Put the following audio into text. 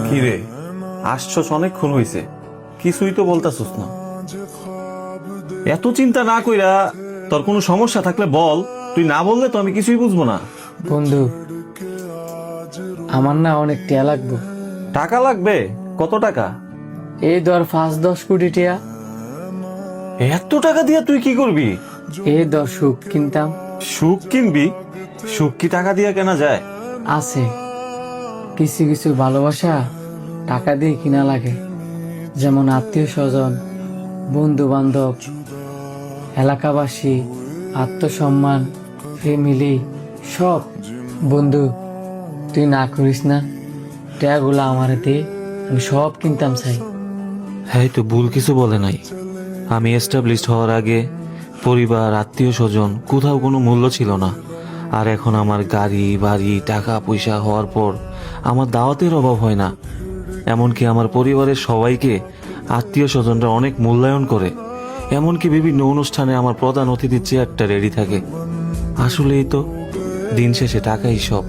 কি রে, আসছস অনেকক্ষণ হইছে, কিছুই তো বলতাছস না। এত চিন্তা না কইরা তোর কোনো সমস্যা থাকলে বল, তুই না বললে তো আমি কিছুই বুঝবো না। বন্ধু, আমার না অনেক টিয়া লাগবে। টাকা লাগবে? কত টাকা? এই ধর 5-10 কোটি টিয়া। এত টাকা দিয়ে তুই কি করবি? এই ধর সুখ কিনতাম। সুখ কিনবি? সুখ কি টাকা দিয়ে কেনা যায়? আছে কিছু কিছু ভালোবাসা টাকা দিয়ে কিনা লাগে, যেমন আত্মীয় স্বজন, বন্ধু বান্ধব, এলাকাবাসী, আত্মসম্মান, ফ্যামিলি, সব। বন্ধু, তুই না করিস না, টিয়াগুলা আমারে দে, আমি সব কিনতাম চাই। হ্যাঁ, তো ভুল কিছু বলে নাই। আমি এস্টাবলিশড হওয়ার আগে পরিবার, আত্মীয় স্বজন কোথাও কোনো মূল্য ছিল না। আর এখন আমার গাড়ি বাড়ি টাকা পয়সা হওয়ার পর আমার দাওয়াতের অভাব হয় না। এমনকি আমার পরিবারের সবাইকে আত্মীয় স্বজনরা অনেক মূল্যায়ন করে। এমনকি বিভিন্ন অনুষ্ঠানে আমার প্রধান অতিথির চেয়ারটা রেডি থাকে। আসলেই তো দিন শেষে টাকাই সব।